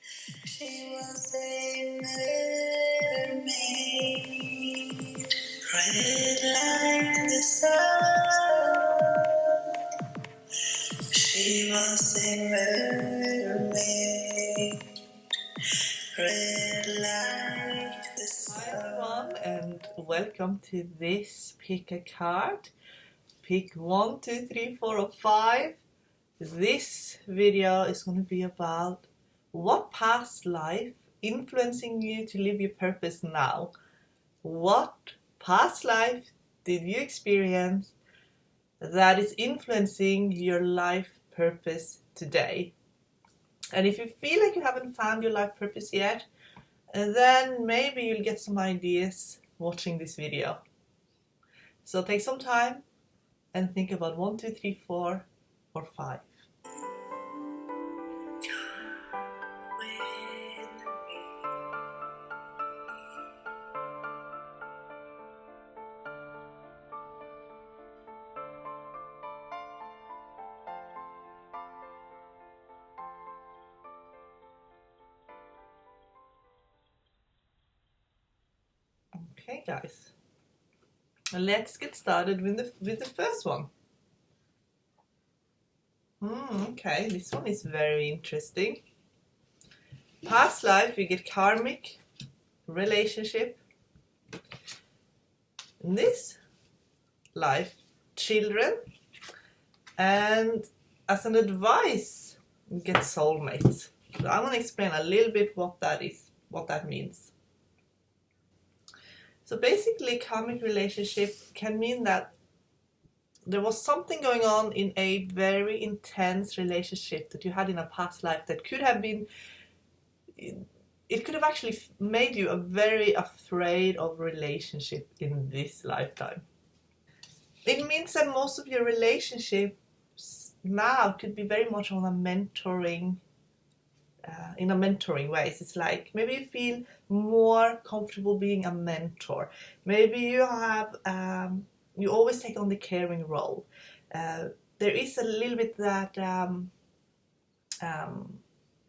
She was a mermaid, red like the sun. She was a mermaid, red like the sun. Hi everyone, and welcome to this pick a card. Pick 1, 2, 3, 4 or 5. This video is going to be about what past life influencing you to live your purpose now. What past life did you experience that is influencing your life purpose today? And if you feel like you haven't found your life purpose yet, then maybe you'll get some ideas watching this video. So take some time and think about 1, 2, 3, 4 or 5. Okay, guys, let's get started with the first one. Okay, this one is very interesting. Past life, we get karmic relationship. In this life, children, and as an advice, we get soulmates. So I'm going to explain a little bit what that is, what that means. So basically, karmic relationship can mean that there was something going on in a very intense relationship that you had in a past life that could have been, it could have actually made you very afraid of relationship in this lifetime. It means that most of your relationships now could be very much on a mentoring, in a mentoring ways. It's like maybe you feel more comfortable being a mentor. Maybe you have, you always take on the caring role. There is a little bit that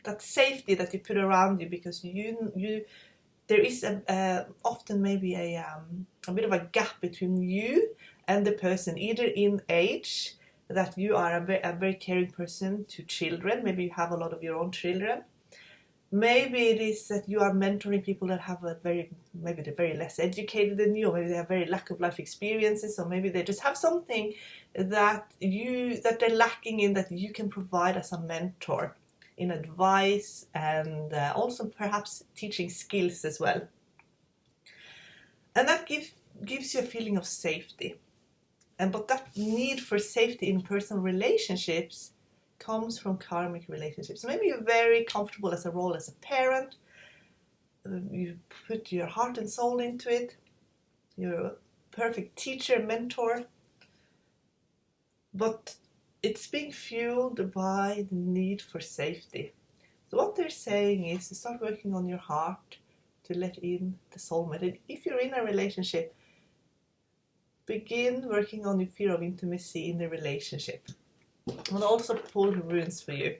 that safety that you put around you, because you there is often maybe a bit of a gap between you and the person, either in age, that you are a very caring person to children. Maybe you have a lot of your own children. Maybe it is that you are mentoring people that have maybe they're very less educated than you, or maybe they have very lack of life experiences, or maybe they just have something that they're lacking in that you can provide as a mentor in advice, and also perhaps teaching skills as well. And that gives you a feeling of safety. But that need for safety in personal relationships comes from karmic relationships. So maybe you're very comfortable as a role as a parent. You put your heart and soul into it. You're a perfect teacher, mentor. But it's being fueled by the need for safety. So what they're saying is to start working on your heart to let in the soulmate. And if you're in a relationship, begin working on your fear of intimacy in the relationship. And also pull runes for you.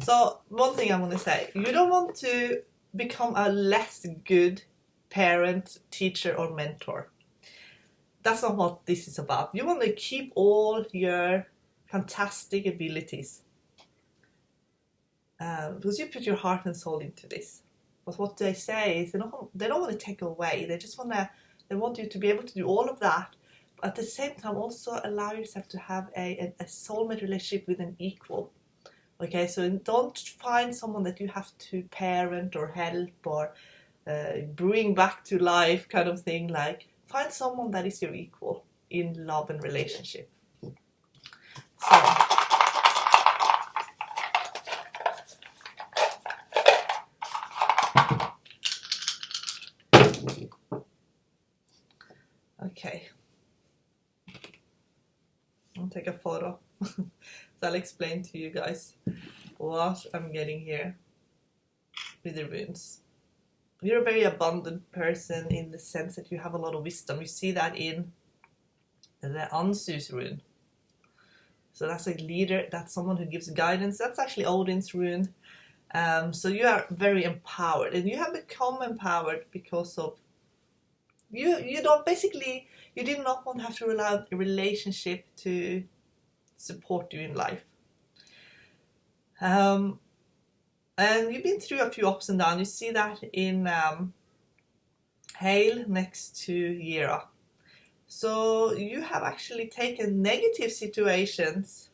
So one thing I want to say, you don't want to become a less good parent, teacher or mentor. That's not what this is about. You want to keep all your fantastic abilities, because you put your heart and soul into this. But what they say is they don't want to take away. They want you to be able to do all of that, but at the same time also allow yourself to have a soulmate relationship with an equal. Okay, so don't find someone that you have to parent or help or bring back to life kind of thing. Like, find someone that is your equal in love and relationship. So, okay, I'll take a photo. So I'll explain to you guys what I'm getting here with the runes. You're a very abundant person in the sense that you have a lot of wisdom. You see that in the Ansu's rune. So that's a leader, that's someone who gives guidance. That's actually Odin's rune. So you are very empowered, and you have become empowered because of you don't basically, you did not want to have to rely on a relationship to support you in life. And you've been through a few ups and downs. You see that in Hail next to Yera. So you have actually taken negative situations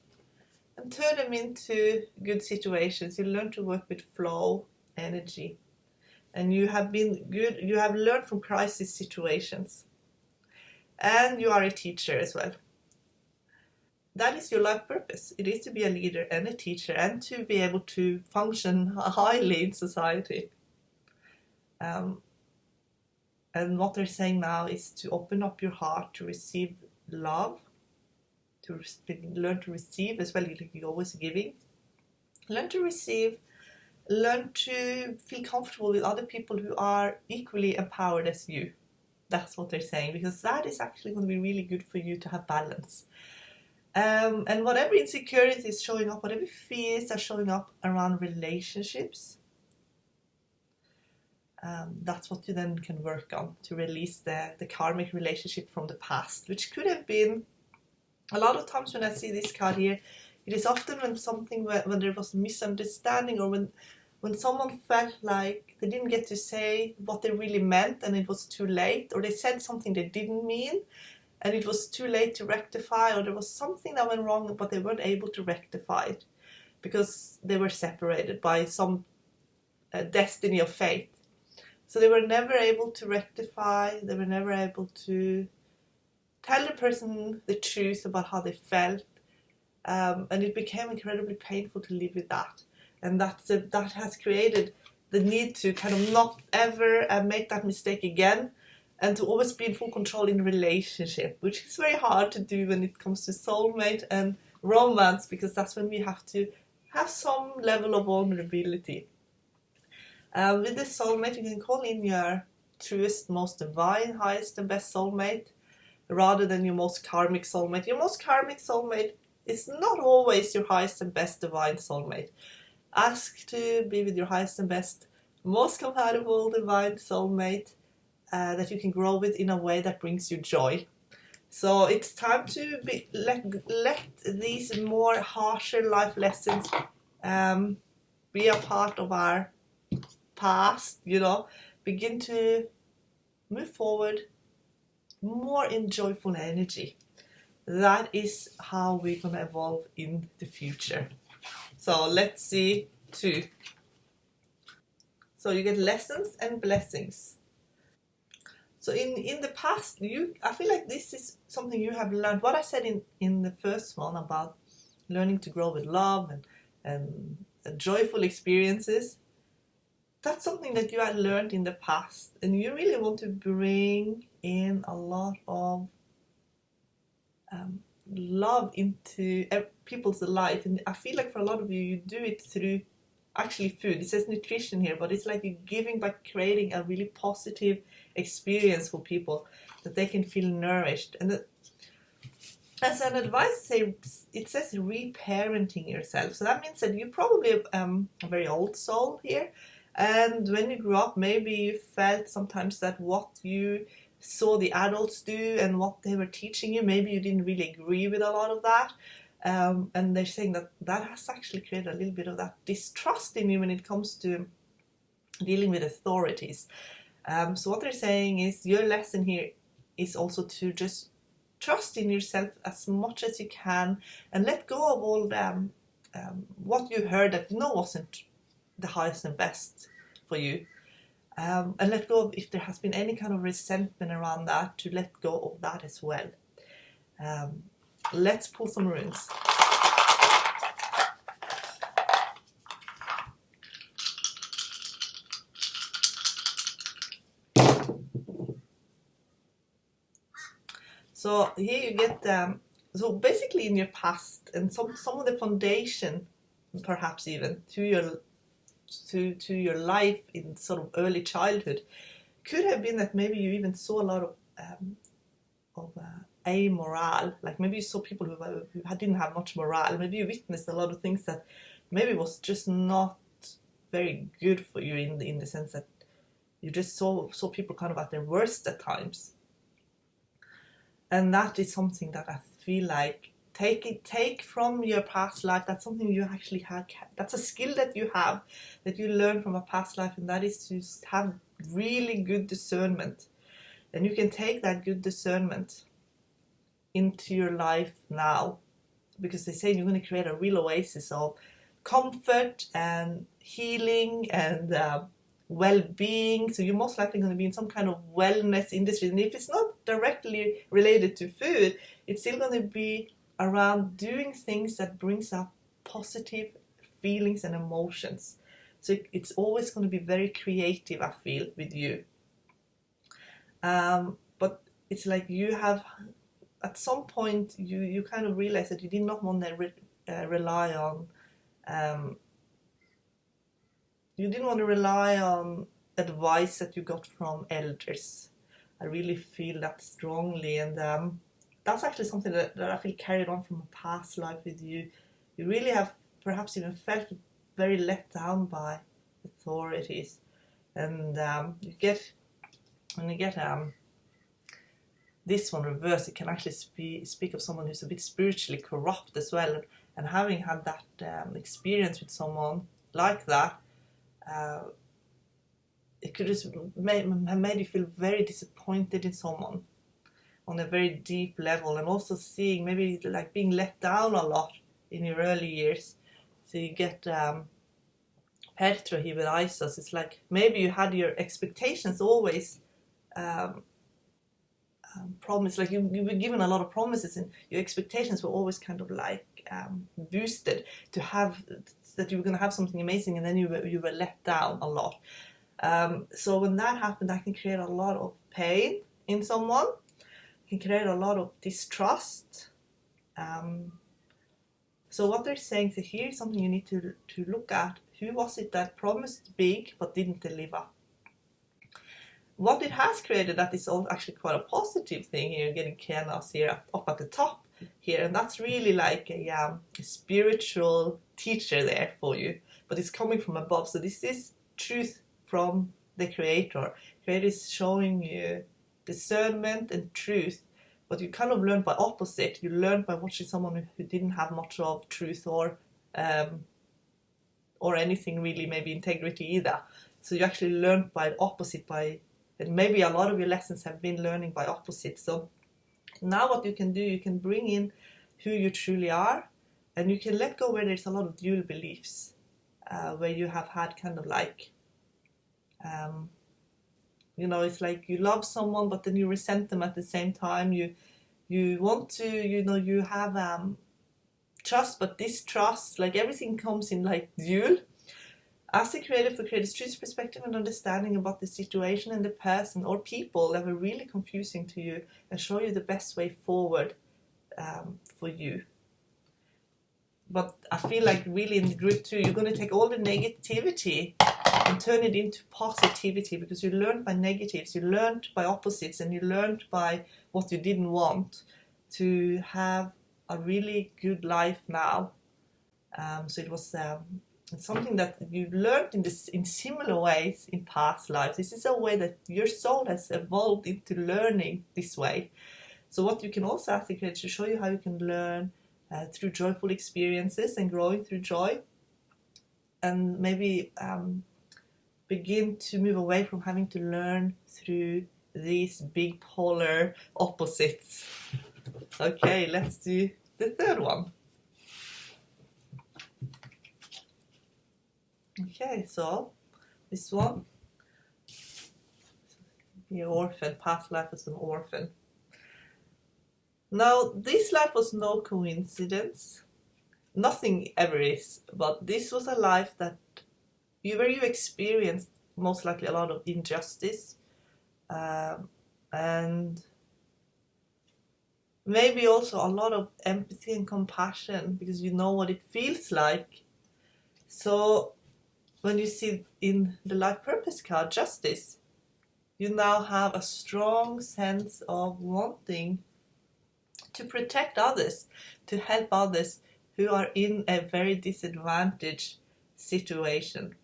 and turned them into good situations. You learn to work with flow, energy. And you have been good, you have learned from crisis situations. And you are a teacher as well. That is your life purpose. It is to be a leader and a teacher and to be able to function highly in society. And what they're saying now is to open up your heart to receive love, to learn to receive as well. You're always giving. Learn to receive, learn to feel comfortable with other people who are equally empowered as you. That's what they're saying, because that is actually going to be really good for you to have balance. And whatever insecurity is showing up, whatever fears are showing up around relationships, that's what you then can work on to release the karmic relationship from the past, which could have been, a lot of times when I see this card here, it is often when there was misunderstanding, or when someone felt like they didn't get to say what they really meant and it was too late, or they said something they didn't mean and it was too late to rectify, or there was something that went wrong but they weren't able to rectify it because they were separated by some destiny of fate. So they were never able to rectify, they were never able to tell the person the truth about how they felt, and it became incredibly painful to live with that. And that has created the need to kind of not ever make that mistake again, and to always be in full control in a relationship, which is very hard to do when it comes to soulmate and romance, because that's when we have to have some level of vulnerability. With this soulmate, you can call in your truest, most divine, highest and best soulmate, rather than your most karmic soulmate. Your most karmic soulmate is not always your highest and best divine soulmate. Ask to be with your highest and best, most compatible divine soulmate that you can grow with in a way that brings you joy. So it's time to let these more harsher life lessons be a part of our past, begin to move forward more in joyful energy. That is how we're going to evolve in the future. So let's see 2. So you get lessons and blessings. So in the past, I feel like this is something you have learned. What I said in the first one about learning to grow with love and joyful experiences, that's something that you had learned in the past, and you really want to bring in a lot of love into people's life. And I feel like for a lot of you, you do it through actually food. It says nutrition here, but it's like you're giving by creating a really positive experience for people, that they can feel nourished. And as an advice, it says reparenting yourself. So that means that you're probably a very old soul here. And when you grew up, maybe you felt sometimes that what you saw the adults do and what they were teaching you, maybe you didn't really agree with a lot of that. And they're saying that has actually created a little bit of that distrust in you when it comes to dealing with authorities. So what they're saying is your lesson here is also to just trust in yourself as much as you can, and let go of all what you heard that wasn't the highest and best for you, and let go of, if there has been any kind of resentment around that, to let go of that as well. Let's pull some runes. So here you get so basically in your past, and some of the foundation, perhaps even to your life in sort of early childhood, could have been that maybe you even saw a lot of amoral. Like maybe you saw people who didn't have much morale. Maybe you witnessed a lot of things that maybe was just not very good for you in the sense that you just saw people kind of at their worst at times. And that is something that I feel like take from your past life. That's something you actually have. That's a skill that you have, that you learn from a past life, and that is to have really good discernment. And you can take that good discernment into your life now, because they say you're going to create a real oasis of comfort and healing and well-being. So you're most likely going to be in some kind of wellness industry, and if it's not directly related to food, it's still going to be around doing things that brings up positive feelings and emotions. So it's always going to be very creative, I feel, with you. But it's like you have, at some point, you kind of realize that you did not want to rely on you didn't want to rely on advice that you got from elders. I really feel that strongly, and that's actually something that I feel carried on from a past life with you. You really have perhaps even felt very let down by authorities, and when you get this one reversed, it can actually speak of someone who's a bit spiritually corrupt as well. And having had that experience with someone like that, it could just have made you feel very disappointed in someone on a very deep level, and also seeing maybe like being let down a lot in your early years. So you get Petra here with Isis. It's like maybe you had your expectations always promised, like you were given a lot of promises, and your expectations were always kind of like boosted to have that you were going to have something amazing, and then you were let down a lot. So when that happened, that can create a lot of pain in someone. It can create a lot of distrust. So what they're saying, so here's something you need to look at. Who was it that promised big but didn't deliver? What it has created, that is actually quite a positive thing here, getting Kenas here up at the top here, and that's really like a spiritual teacher there for you, but it's coming from above. So this is truth from the Creator. Creator is showing you discernment and truth, but you kind of learn by opposite. You learn by watching someone who didn't have much of truth or anything really, maybe integrity either. So you actually learn by opposite, and maybe a lot of your lessons have been learning by opposite. So now what you can do, you can bring in who you truly are, and you can let go where there's a lot of dual beliefs, where you have had kind of like, it's like you love someone, but then you resent them at the same time. You want to, you have trust, but distrust, like everything comes in like dual. As a creator, for creators, choose perspective and understanding about the situation and the person or people that were really confusing to you, and show you the best way forward for you. But I feel like really in the group 2, you're going to take all the negativity and turn it into positivity, because you learned by negatives, you learned by opposites, and you learned by what you didn't want to have a really good life now. So it was something that you learned in similar ways in past lives. This is a way that your soul has evolved into learning this way. So what you can also ask the Creator to show you how you can learn through joyful experiences and growing through joy, and maybe begin to move away from having to learn through these big polar opposites. Okay, let's do the third one. Okay, so this one, the orphan, past life as an orphan. Now, this life was no coincidence. Nothing ever is, but this was a life that where you experienced most likely a lot of injustice, and maybe also a lot of empathy and compassion, because you know what it feels like. So when you see in the life purpose card, justice, you now have a strong sense of wanting to protect others, to help others who are in a very disadvantaged situation.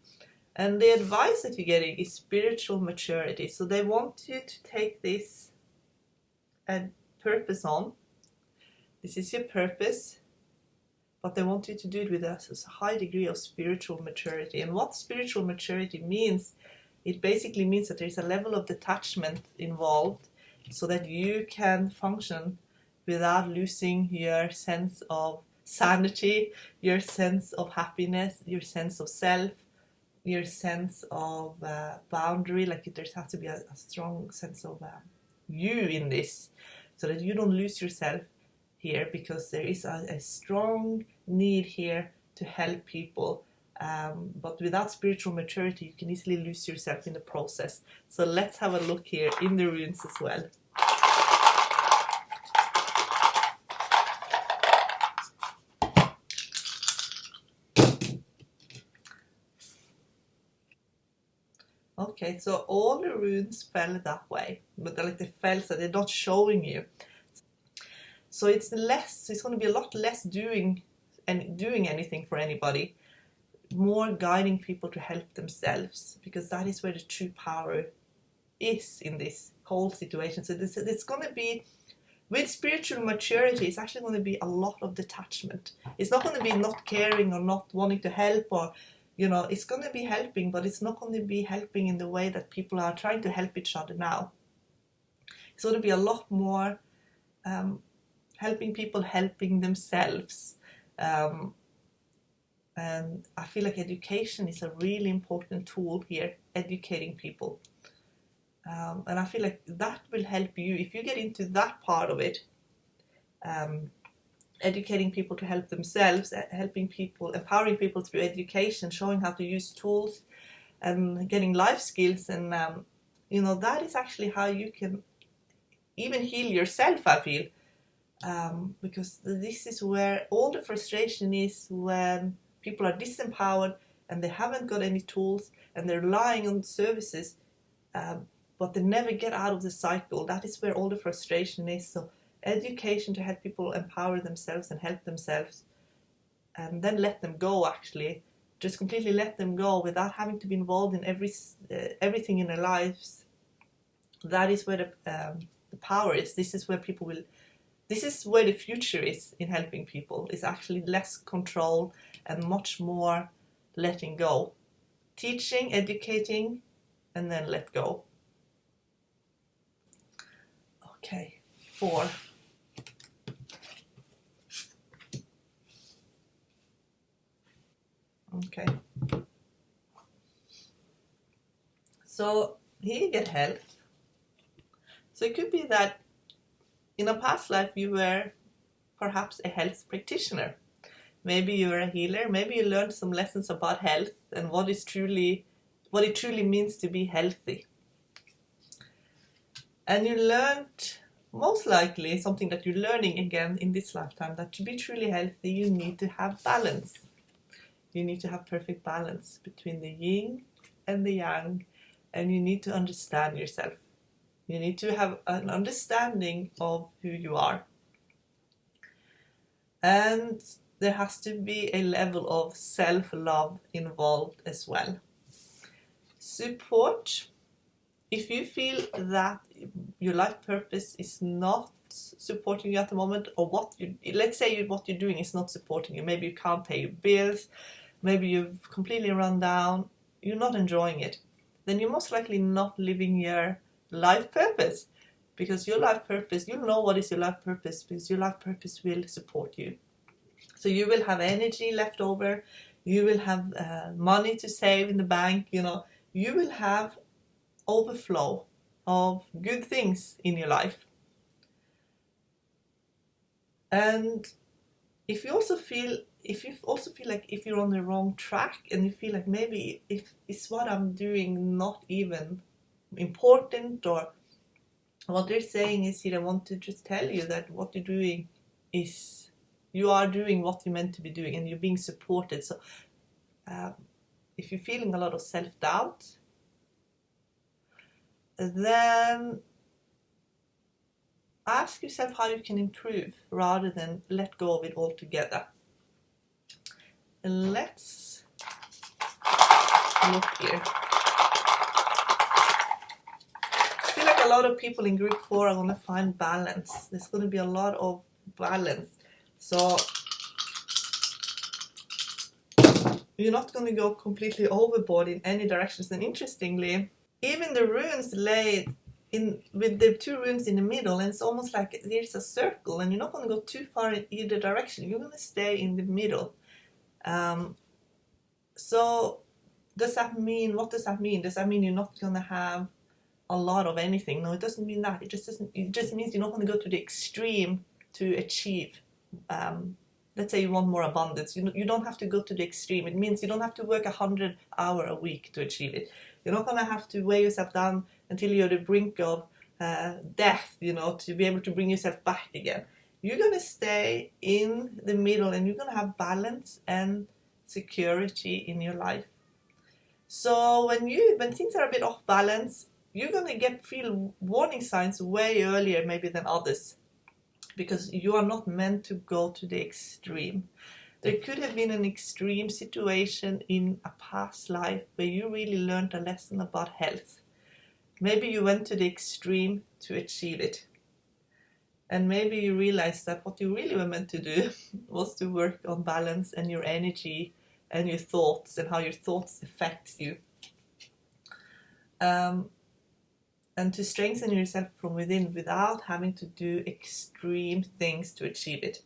And the advice that you're getting is spiritual maturity. So they want you to take this and purpose on. This is your purpose, but they want you to do it with a high degree of spiritual maturity. And what spiritual maturity means, it basically means that there's a level of detachment involved so that you can function without losing your sense of sanity, your sense of happiness, your sense of self, your sense of boundary. Like there has to be a strong sense of you in this, so that you don't lose yourself here, because there is a strong need here to help people. But without spiritual maturity, you can easily lose yourself in the process. So let's have a look here in the runes as well. Okay, so all the runes fell that way, but they fell, so they're not showing you. So it's going to be a lot less doing anything for anybody, more guiding people to help themselves, because that is where the true power is in this whole situation. So it's going to be, with spiritual maturity, it's actually going to be a lot of detachment. It's not going to be not caring or not wanting to help, or it's going to be helping, but it's not going to be helping in the way that people are trying to help each other now. It's going to be a lot more helping people helping themselves. And I feel like education is a really important tool here, educating people. And I feel like that will help you if you get into that part of it. Educating people to help themselves, helping people, empowering people through education, showing how to use tools and getting life skills. And, that is actually how you can even heal yourself, I feel. Because this is where all the frustration is, when people are disempowered and they haven't got any tools and they're relying on services, but they never get out of the cycle. That is where all the frustration is. So education to help people empower themselves and help themselves, and then let them go, actually. Just completely let them go without having to be involved in everything in their lives. That is where the power is. This is where the future is in helping people. It's actually less control and much more letting go. Teaching, educating, and then let go. Okay, 4. Okay. So here you get health. So it could be that in a past life you were perhaps a health practitioner. Maybe you were a healer. Maybe you learned some lessons about health and what it truly means to be healthy. And you learned, most likely, something that you're learning again in this lifetime, that to be truly healthy, you need to have balance. You need to have perfect balance between the yin and the yang, and you need to understand yourself. You need to have an understanding of who you are. And there has to be a level of self-love involved as well. Support. If you feel that your life purpose is not supporting you at the moment, or let's say what you're doing is not supporting you. Maybe you can't pay your bills. Maybe you've completely run down. You're not enjoying it. Then you're most likely not living your life purpose, because your life purpose, you'll know what is your life purpose, because your life purpose will support you. So you will have energy left over, you will have money to save in the bank, you will have overflow of good things in your life. And if you also feel like if you're on the wrong track, and you feel like maybe if it's what I'm doing not even important, or what they're saying is here, I want to just tell you that what you're doing is, you are doing what you're meant to be doing, and you're being supported. So if you're feeling a lot of self-doubt, then ask yourself how you can improve rather than let go of it altogether. And let's look here. I feel like a lot of people in group 4 are going to find balance. There's going to be a lot of balance. So you're not going to go completely overboard in any directions. And interestingly, even the runes laid in with the 2 runes in the middle, and it's almost like there's a circle, and you're not going to go too far in either direction. You're going to stay in the middle. So does that mean, what does that mean? Does that mean you're not going to have a lot of anything? No, it doesn't mean that. It just means you're not going to go to the extreme to achieve. Let's say you want more abundance. You don't have to go to the extreme. It means you don't have to work 100 hours a week to achieve it. You're not going to have to weigh yourself down until you're at the brink of death, to be able to bring yourself back again. You're going to stay in the middle, and you're going to have balance and security in your life. So when things are a bit off balance, you're going to feel warning signs way earlier maybe than others, because you are not meant to go to the extreme. There could have been an extreme situation in a past life where you really learned a lesson about health. Maybe you went to the extreme to achieve it. And maybe you realized that what you really were meant to do was to work on balance and your energy and your thoughts and how your thoughts affect you. And to strengthen yourself from within without having to do extreme things to achieve it.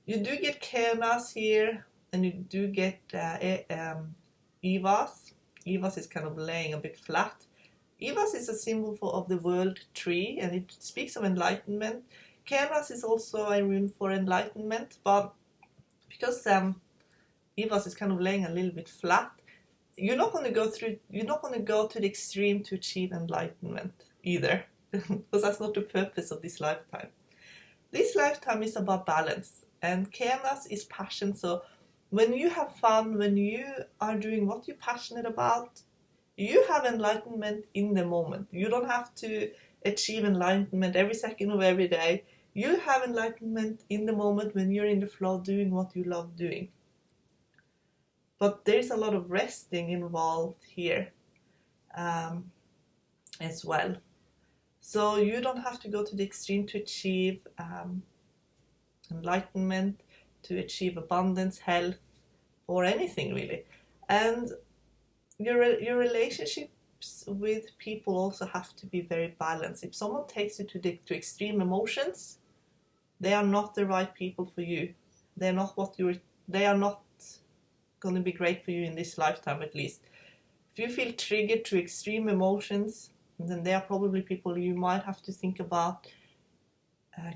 You do get Kenas here, and you do get Evas. Evas is kind of laying a bit flat. Evas is a symbol of the world tree, and it speaks of enlightenment. Kenas is also a rune for enlightenment, but because Evas is kind of laying a little bit flat, you're not going to go to the extreme to achieve enlightenment either, because that's not the purpose of this lifetime. This lifetime is about balance, and Kenas is passion. So when you have fun, when you are doing what you're passionate about, you have enlightenment in the moment. You don't have to achieve enlightenment every second of every day. You have enlightenment in the moment when you're in the flow doing what you love doing. But there's a lot of resting involved here as well. So you don't have to go to the extreme to achieve enlightenment, to achieve abundance, health, or anything really. And your relationships with people also have to be very balanced. If someone takes you to extreme emotions, they are not the right people for you. They are not going to be great for you in this lifetime, at least. If you feel triggered to extreme emotions, then they are probably people you might have to think about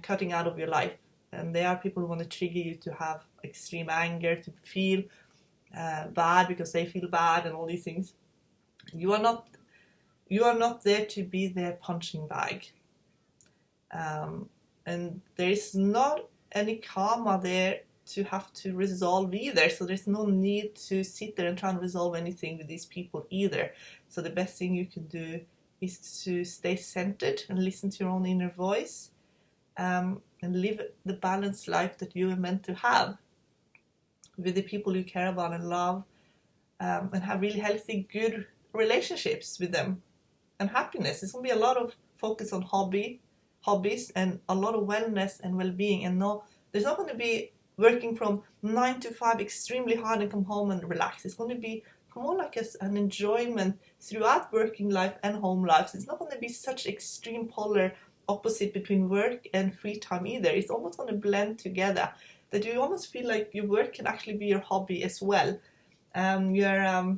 cutting out of your life. And they are people who want to trigger you to have extreme anger, to feel bad because they feel bad and all these things. You are not there to be their punching bag. And there is not any karma there to have to resolve either, so there's no need to sit there and try and resolve anything with these people either. So the best thing you can do is to stay centered and listen to your own inner voice, and live the balanced life that you are meant to have with the people you care about and love, and have really healthy, good relationships with them and happiness. There's going to be a lot of focus on hobbies and a lot of wellness and well-being, and there's not going to be working from 9 to 5 extremely hard and come home and relax. It's going to be more like an enjoyment throughout working life and home life. It's not going to be such extreme polar opposite between work and free time either. It's almost going to blend together, that you almost feel like your work can actually be your hobby as well. The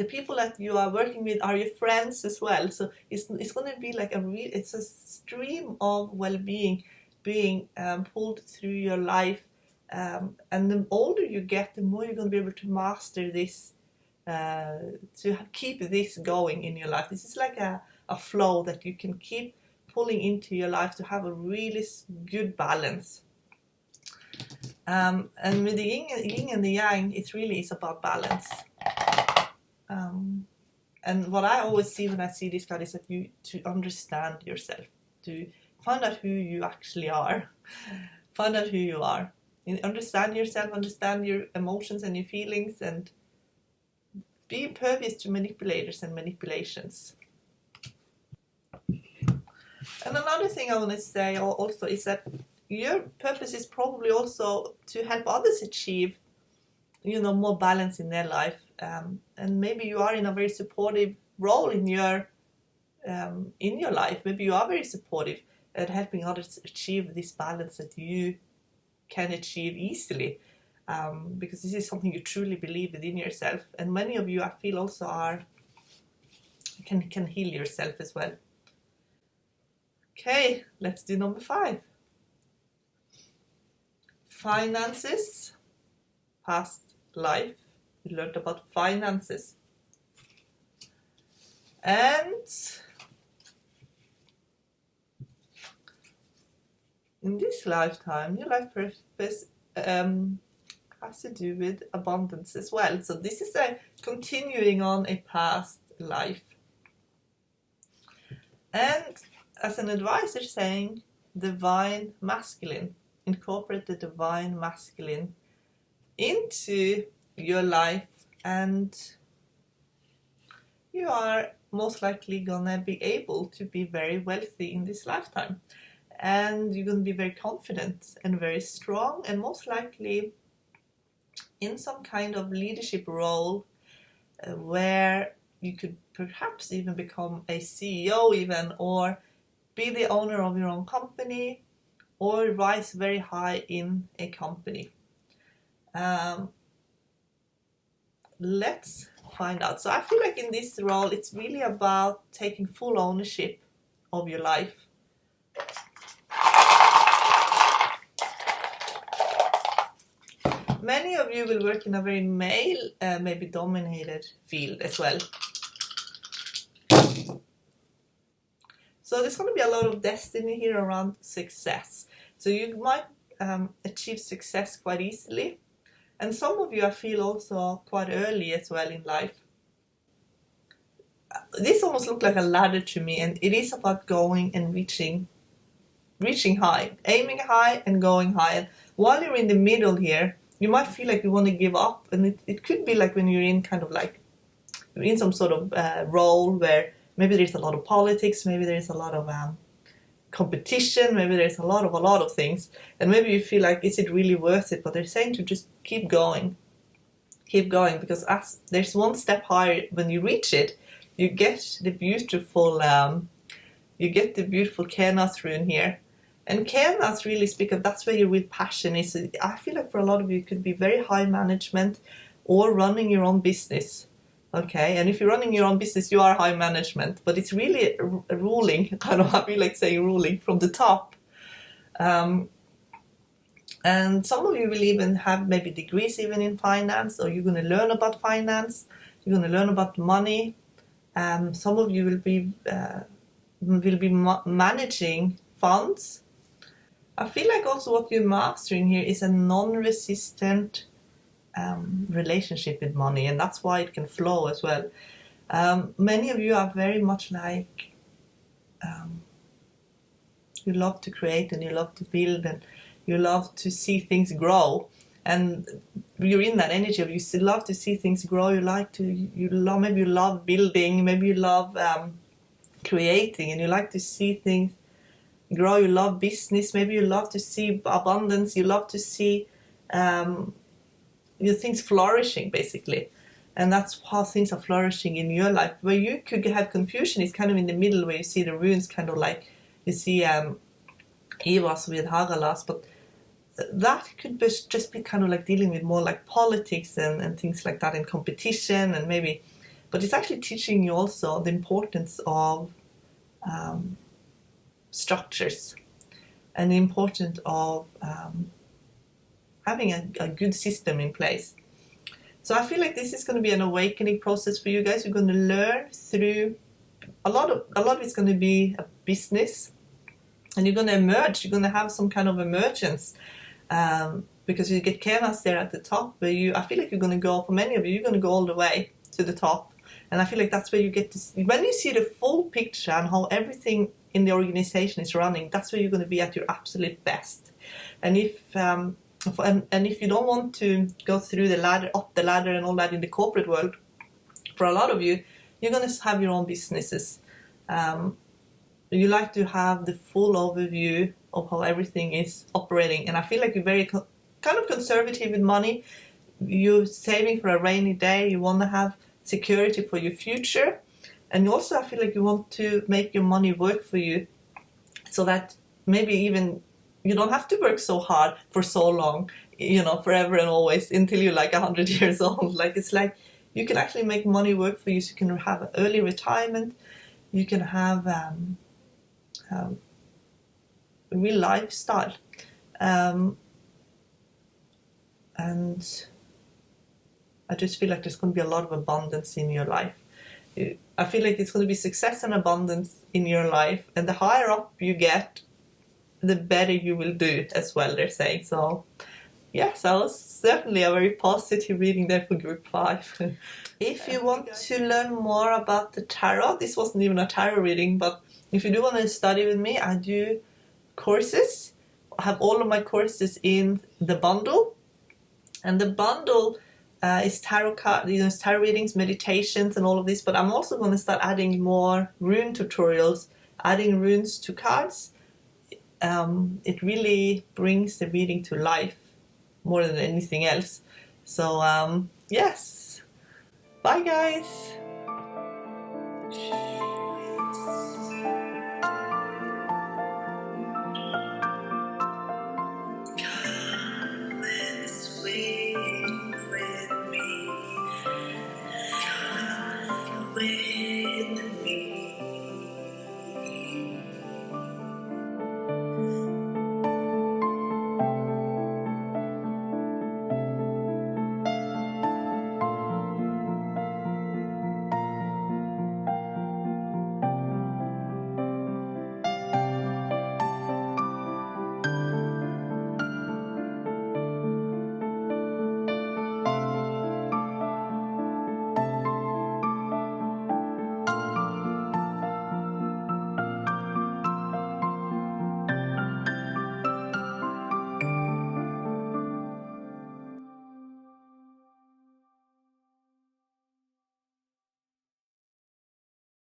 people that you are working with are your friends as well. So it's going to be like it's a stream of well-being being pulled through your life. And the older you get, the more you're going to be able to master this, to keep this going in your life. This is like a flow that you can keep pulling into your life to have a really good balance. And with the yin and the yang, it really is about balance. And what I always see when I see this card is that to understand yourself. to find out who you actually are. Find out who you are. Understand yourself, understand your emotions and your feelings, and be impervious to manipulators and manipulations. And another thing I want to say also is that your purpose is probably also to help others achieve, more balance in their life. And maybe you are in a very supportive role in your life. Maybe you are very supportive at helping others achieve this balance that you can achieve easily. Because this is something you truly believe within yourself. And many of you, I feel, also can heal yourself as well. Okay, let's do number 5. Finances, past life. We learned about finances. And in this lifetime, your life purpose has to do with abundance as well. So this is a continuing on a past life. And as an advisor saying, divine masculine. Incorporate the divine masculine into your life, and you are most likely gonna be able to be very wealthy in this lifetime. And you're gonna be very confident and very strong, and most likely in some kind of leadership role where you could perhaps even become a CEO even, or be the owner of your own company, or rise very high in a company. Let's find out. So I feel like in this role, it's really about taking full ownership of your life. Many of you will work in a very male, maybe dominated field as well. So there's going to be a lot of destiny here around success. So you might achieve success quite easily. And some of you, I feel, also quite early as well in life. This almost looks like a ladder to me, and it is about going and reaching high, aiming high and going high. And while you're in the middle here, you might feel like you want to give up. And it could be like when you're in kind of like, you're in some sort of role where maybe there's a lot of politics, maybe there's a lot of competition, maybe there's a lot of things, and maybe you feel like, is it really worth it? But they're saying to just keep going, because as there's one step higher, when you reach it, you get the beautiful Kenas rune here. And Kenas really speak of, that's where your real passion is. I feel like for a lot of you, it could be very high management or running your own business. Okay, and if you're running your own business, you are high management, but it's really ruling, kind of, I feel like saying ruling from the top. And some of you will even have maybe degrees even in finance, or you're going to learn about finance, you're going to learn about money. Some of you will be managing funds. I feel like also what you're mastering here is a non-resistant relationship with money, and that's why it can flow as well. Many of you are very much like you love to create, and you love to build, and you love to see things grow, and you're in that energy of you love to see things grow. Maybe you love building, maybe you love creating, and you like to see things grow. You love business, maybe you love to see abundance, you love to see things flourishing, basically. And that's how things are flourishing in your life. Where you could have confusion is kind of in the middle, where you see the runes, kind of like you see Evas with Hagalas, but that could just be kind of like dealing with more like politics and things like that, and competition, and maybe, but it's actually teaching you also the importance of structures, and the importance of having a good system in place. So I feel like this is going to be an awakening process for you guys. You're going to learn through a lot of it's going to be a business, and you're going to emerge. You're going to have some kind of emergence, because you get Kenas there at the top, where I feel like you're going to go, for many of you, you're going to go all the way to the top. And I feel like that's where you get to see, when you see the full picture and how everything in the organization is running, that's where you're going to be at your absolute best. And if you don't want to go through the ladder, up the ladder and all that in the corporate world, for a lot of you, you're going to have your own businesses. You like to have the full overview of how everything is operating. And I feel like you're very kind of conservative with money. You're saving for a rainy day. You want to have security for your future. And also I feel like you want to make your money work for you, so that maybe even you don't have to work so hard for so long, forever and always until you're like 100 years old. Like, it's like you can actually make money work for you, so you can have an early retirement. You can have a real lifestyle. And I just feel like there's going to be a lot of abundance in your life. I feel like it's going to be success and abundance in your life. And the higher up you get, the better you will do as well, they're saying. So, yes, that was certainly a very positive reading there for group 5. If you want to learn more about the tarot, this wasn't even a tarot reading, but if you do want to study with me, I do courses. I have all of my courses in the bundle. And the bundle is tarot cards, tarot readings, meditations, and all of this. But I'm also going to start adding more rune tutorials, adding runes to cards. It really brings the reading to life more than anything else. So, yes. Bye, guys.